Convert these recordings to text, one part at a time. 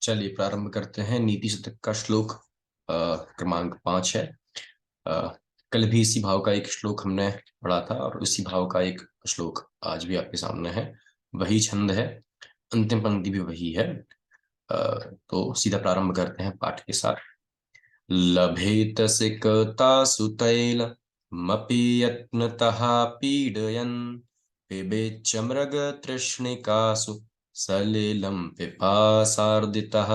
चलिए प्रारंभ करते हैं। नीति शतक का श्लोक क्रमांक 5 है। अ, कल भी इसी भाव का एक श्लोक हमने पढ़ा था और इसी भाव का एक श्लोक आज भी आपके सामने है। वही छंद है, अंतिम पंक्ति भी वही है। तो सीधा प्रारंभ करते हैं पाठ के साथ। लभेत सिकतासु तैलमपि यत्नतः पीडयन् पिबेच्च मृगतृष्णिकासु सलिलं पिपासार्दितः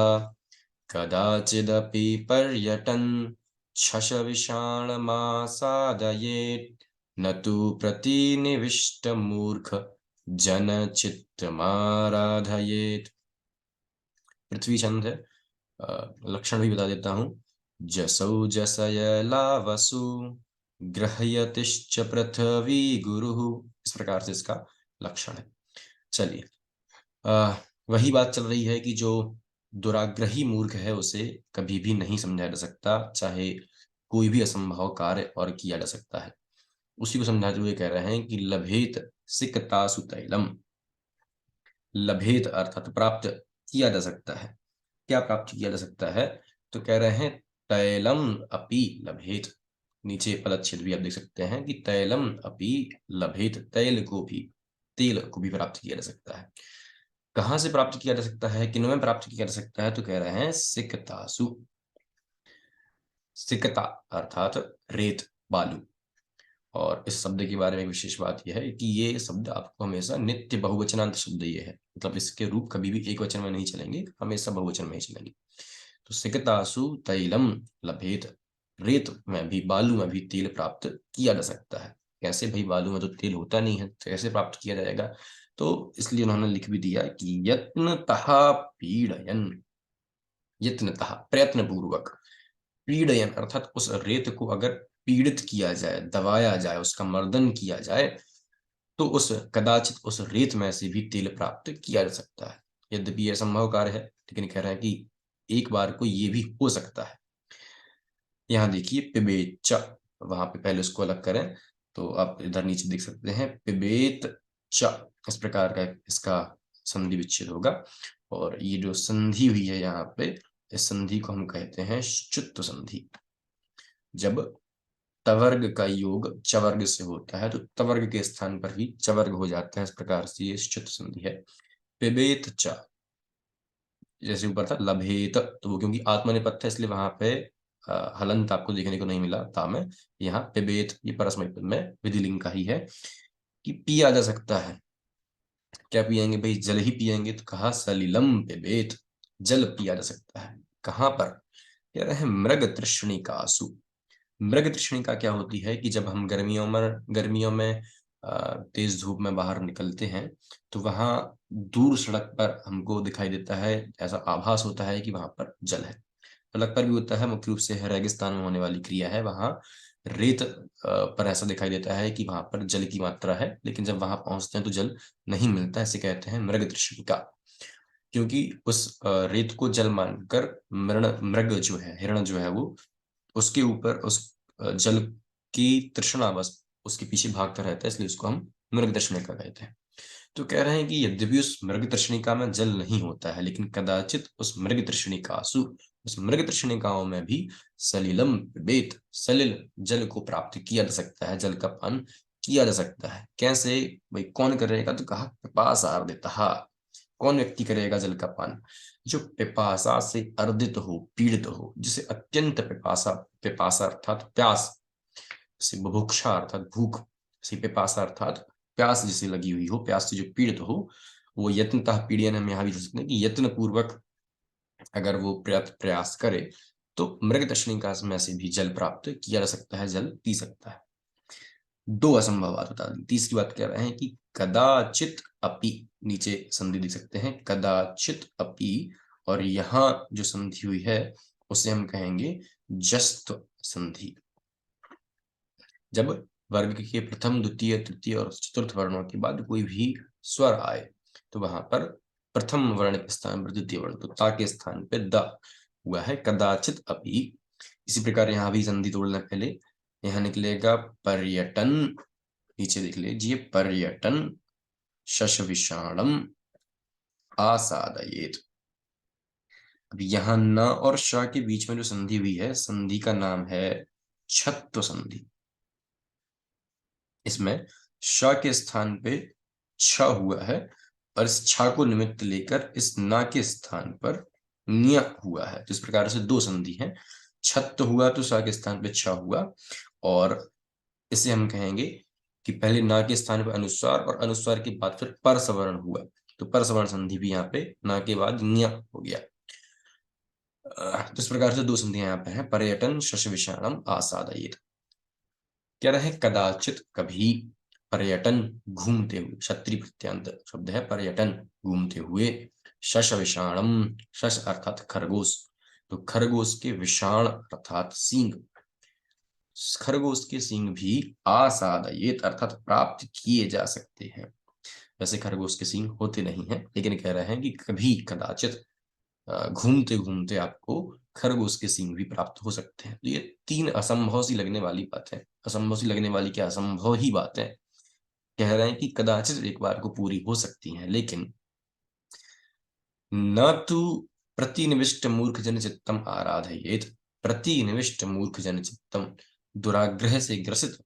कदाचिदपि पर्यटन् शशविषाणमासादयेत् न तु प्रतिनिविष्टमूर्ख जनचित्तमाराधयेत्। पृथ्वी छंद है। लक्षण भी बता देता हूं। जसौ जसयलावसु गृह्यतिश्च पृथ्वी गुरुः, इस प्रकार से इसका लक्षण है। चलिए, वही बात चल रही है कि जो दुराग्रही मूर्ख है उसे कभी भी नहीं समझा जा सकता, चाहे कोई भी असंभव कार्य और किया जा सकता है। उसी को समझाते हुए कह रहे हैं कि लभेत सिकतासु तैलम। लभेत अर्थात प्राप्त किया जा सकता है। क्या प्राप्त किया जा सकता है? तो कह रहे हैं तैलम अपि लभेत। नीचे पदच्छेद भी आप देख सकते हैं कि तैलम अपि लभेत, तेल को भी प्राप्त किया जा सकता है। कहां से प्राप्त किया जा सकता है, किनमें प्राप्त किया जा सकता है? तो कह रहे हैं सिकतासु। सिकता अर्थात रेत, बालू। और इस शब्द के बारे में विशेष बात यह है कि ये शब्द आपको हमेशा नित्य बहुवचनांत शब्द ये है, मतलब इसके रूप कभी भी एक वचन में नहीं चलेंगे, हमेशा बहुवचन में ही चलेंगे। तो सिकतासु तैलम लभेत, रेत में भी, बालू में भी तेल प्राप्त किया जा सकता है। कैसे भाई, बालू में तो तेल होता नहीं है, तो कैसे प्राप्त किया जाएगा? तो इसलिए उन्होंने लिख भी दिया कि यत्नतः पीडयन। यत्नतः प्रयत्न पूर्वक, पीडयन अर्थात उस रेत को अगर पीड़ित किया जाए, दबाया जाए, उसका मर्दन किया जाए, तो उस कदाचित उस रेत में से भी तेल प्राप्त किया जा सकता है। यद्यपि यह संभव कार्य है, लेकिन कह रहे हैं कि एक बार को ये भी हो सकता है। यहाँ देखिए पिबेच, वहां पे पहले उसको अलग करें तो आप इधर नीचे देख सकते हैं पिबेत च, इस प्रकार का इसका संधि विच्छेद होगा। और ये जो संधि हुई है यहाँ पे, इस संधि को हम कहते हैं श्चुत्व संधि। जब तवर्ग का योग चवर्ग से होता है तो तवर्ग के स्थान पर ही चवर्ग हो जाता है, इस प्रकार से ये श्चुत संधि है। पिबेत च, जैसे ऊपर था लभेत, तो वो क्योंकि आत्मनेपथ है इसलिए वहां पे हलंत आपको देखने को नहीं मिला ता में। यहाँ पिबेत ये परस्मै पद में विधिलिंग का ही है कि पिया जा सकता है। क्या पिएंगे भाई? जल ही पिएंगे। तो कहा सलिलम पिबेत, जल पिया जा सकता है। कहाँ पर? कह रहे हैं मृग तृष्णिकासु। मृग तृष्णिका क्या होती है कि जब हम गर्मियों में तेज धूप में बाहर निकलते हैं तो वहां दूर सड़क पर हमको दिखाई देता है, ऐसा आभास होता है कि वहां पर जल है। सड़क पर भी होता है, मुख्य रूप से रेगिस्तान में होने वाली क्रिया है। वहां रेत पर ऐसा दिखाई देता है कि वहां पर जल की मात्रा है, लेकिन जब वहां पहुंचते हैं तो जल नहीं मिलता है। इसे कहते हैं मृग तृष्णिका। क्योंकि उस रेत को जल मानकर मृग जो है, हिरण जो है, वो उसके ऊपर उस जल की तृष्णा बस उसके पीछे भागता रहता है, इसलिए उसको हम मृग तृष्णिका कहते हैं। तो कह रहे हैं कि यद्यपि उस मृग तृष्णिका में जल नहीं होता है, लेकिन कदाचित उस मृग तृष्णिकासु, उस मृग तृष्णिकाओं में भी सलिलम पिबेत, सलिल जल को प्राप्त किया जा सकता है, जल का पान किया जा सकता है। कैसे भाई, कौन करेगा? तो कहा पिपासा अर्दितः। कौन व्यक्ति करेगा जल का पान? जो पिपासा से अर्दित हो, पीड़ित हो, जिसे अत्यंत पिपासा, पिपासा अर्थात प्यास, से बुभुक्षा अर्थात भूख, से पिपासा अर्थात प्यास जिसे लगी हुई हो, प्यास से जो पीड़ित हो, वो यत्नतः पीड़यन हम यहाँ भी देख सकते हैं कि यत्न पूर्वक अगर वो प्रयास करे तो मृग तृष्णिका में से भी जल प्राप्त किया जा सकता है, जल पी सकता है। दो असंभव बात बता दी। तीसरी बात कह रहे हैं कि कदाचित अपि, नीचे संधि देख सकते हैं कदाचित अपि, और यहाँ जो संधि हुई है उसे हम कहेंगे जस्त संधि। जब वर्ग के प्रथम, द्वितीय, तृतीय और चतुर्थ वर्णों के बाद कोई भी स्वर आए तो वहां पर प्रथम वर्ण के स्थान पर द्वितीय वर्ण, तो ता के स्थान पे द हुआ है कदाचित अपि। इसी प्रकार यहाँ भी संधि तोड़ना, पहले यहाँ निकलेगा पर्यटन, नीचे देख लीजिए पर्यटन शश विषाणम आसादयेत। अब यहाँ न और श के बीच में जो संधि हुई है, संधि का नाम है छत्व संधि। इसमें श के स्थान पे छ हुआ है और इस छ को निमित्त लेकर इस न के स्थान पर न्य हुआ है। तो इस प्रकार से दो संधि हैं, छत्त हुआ तो स के स्थान पे छ हुआ, और इसे हम कहेंगे कि पहले न के स्थान पर अनुस्वार और अनुस्वार के बाद फिर पर सवर्ण हुआ, तो पर सवर्ण संधि भी यहाँ पे न के बाद न्य हो गया। तो इस प्रकार से दो संधियां यहाँ पे हैं, पर्यटन शश विषाणम आसादयेत। क्या रहे, कदाचित कभी, पर्यटन घूमते हुए, क्षत्रिय प्रत्यांत शब्द है पर्यटन घूमते हुए, शश विषाणम, शश अर्थात खरगोश, तो खरगोश के विषाण अर्थात सींग, खरगोश के सींग भी आसादयेत अर्थात प्राप्त किए जा सकते हैं। वैसे खरगोश के सींग होते नहीं हैं, लेकिन कह रहे हैं कि कभी कदाचित घूमते घूमते आपको खरगोश के सींग भी प्राप्त हो सकते हैं। तो ये तीन असंभव सी लगने वाली बात है, असंभव सी लगने वाली क्या, असंभव ही बात है। कह रहे हैं कि कदाचित एक बार को पूरी हो सकती हैं, लेकिन न तो प्रतिनिविष्ट मूर्ख जन चित्तम आराधयेत, प्रतिनिविष्ट मूर्ख जन चित्तम, दुराग्रह से ग्रसित,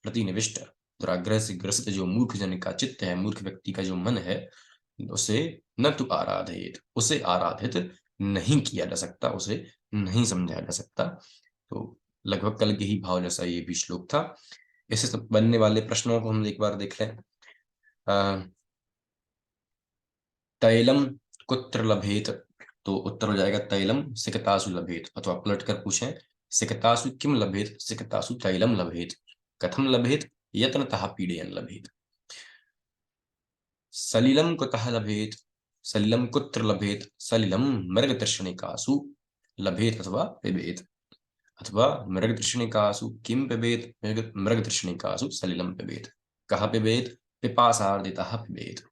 प्रतिनिविष्ट दुराग्रह से ग्रसित जो मूर्ख जन का चित्त है, मूर्ख व्यक्ति का जो मन है, उसे न तो आराधयेत, उसे आराधित नहीं किया जा सकता, उसे नहीं समझाया जा सकता। तो लगभग कल के ही भाव जैसा ये भी श्लोक था। इससे बनने वाले प्रश्नों को हम एक बार देख लें। तैलम कुत्र लभेत, तो उत्तर हो जाएगा तैलम सिकतासु लभेत, अथवा पलट कर पूछें सिकतासु किम लभेत, सिकतासु तैलम लभेत, कथम लभेत, यत्नतः पीडयन् लभेत। सलिलम कुतः लभेत, सलिलम कुत्र लभेत, सलिलम मृगतृष्णिकासु लभेत अथवा पिबेत, अथवा मृगतृष्णिकासु किम पिबेत, मृगतृष्णिकासु सलिलम पिबेत, कहाँ पिबेत, पिपासार्दितः पिबेत।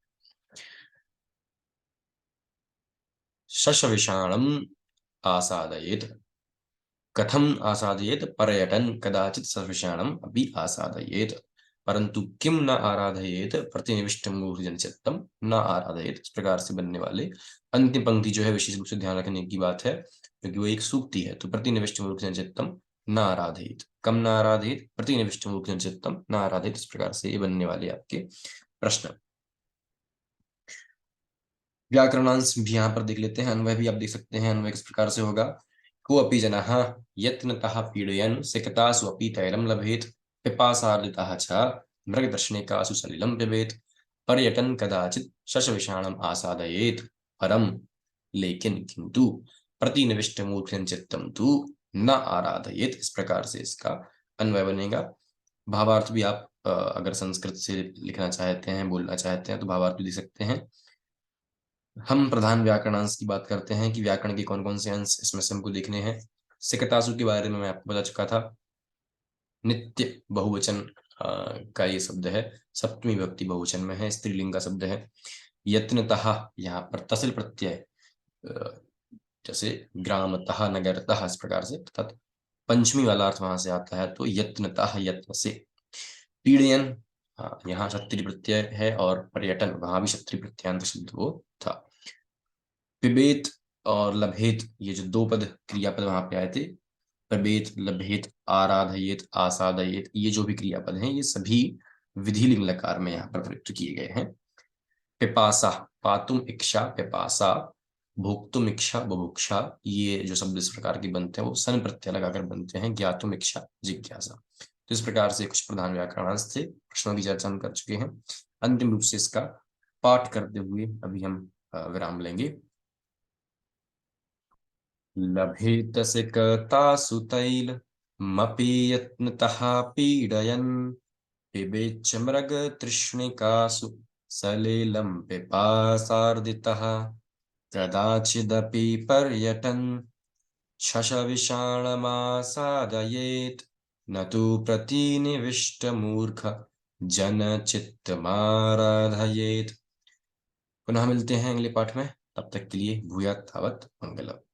शशविषाणम आसादयेत, कथम आसादयेत, पर्यटन कदाचित शशविषाणम अभी आसादयेत, परंतु किम न आराधयेत, प्रतिनिविष्ट मूर्खजन चित्तम न आराधयेत। इस प्रकार से बनने वाले अंतिम पंक्ति जो है विशेष रूप से ध्यान रखने की बात है, क्योंकि वो एक सूक्ति है। तो प्रतिनिविष्ट मूर्खजन चित्तम न आराधयेत, कम न आराधयेत, प्रतिनिविष्ट मूर्खजन चित्तम न आराधयेत। इस प्रकार से ये बनने वाले आपके प्रश्न। व्याकरणांश भी यहाँ पर देख लेते हैं, अन्वय भी आप देख सकते हैं। अन्वय किस प्रकार से होगा, को अपि जनः यत्नतः पीडयन् सिकतासु अपि तैलं लभेत, पिपासार्दितः च मृगदर्शनिकासु सलिलं पिबेत, पर्यटन कदाचित शशविषाणम आसादयेत, परम लेकिन किंतु प्रतिनिविष्ट मूर्खं चित्तम तु न आराधयेत। इस प्रकार से इसका अन्वय बनेगा। भावार्थ भी आप अगर संस्कृत से लिखना चाहते हैं, बोलना चाहते हैं, तो भावार्थ भी दे सकते हैं। हम प्रधान व्याकरणांश की बात करते हैं कि व्याकरण के कौन कौन से अंश इसमें से हमको देखने हैं। सिकतासु के बारे में मैं आपको बता चुका था, नित्य बहुवचन का ये शब्द है, सप्तमी विभक्ति बहुवचन में है, स्त्रीलिंग का शब्द है। यत्नतः, यहाँ पर तसिल प्रत्यय, जैसे ग्रामतः नगरतः, इस प्रकार से अर्थात पंचमी वाला अर्थ वहां से आता है, तो यत्नतः यत्न से। पीड़यन, हाँ यहाँ क्षत्रिय प्रत्यय है, और पर्यटन वहां भी क्षत्रिय प्रत्यांत शब्द वो था। पिबेत और लभेत, ये जो दो पद क्रियापद वहां पे आए थे, पिबेत, लभेत, आराधयेत, आसादयेत, ये जो भी क्रियापद हैं ये सभी विधिलिंग लकार में यहाँ पर प्रयुक्त किए गए हैं। पिपासा, पातुम इच्छा पिपासा, भोक्तुम इच्छा बुभुक्षा, ये जो शब्द इस प्रकार के बनते हैं वो सन प्रत्यय लगाकर बनते हैं, ज्ञातुम इच्छा जिज्ञासा। तो इस प्रकार से कुछ प्रधान व्याकरणांश थे, प्रश्नों की चर्चा हम कर चुके हैं। अंतिम रूप से इसका पाठ करते हुए अभी हम विराम लेंगे। लभेत सिकतासु तैलमपि यत्नतः पीडयन्, पिबेच्च मृगतृष्णिकासु सलिलं पिपासार्दितः, कदाचिदपि पर्यटन् शशविषाणमासादयेत्, न तु प्रतिनिविष्टमूर्ख जनचित्तमाराधयेत्। पुनः मिलते हैं अगले पाठ में, तब तक के लिए भूयात् तावत् मंगलम्।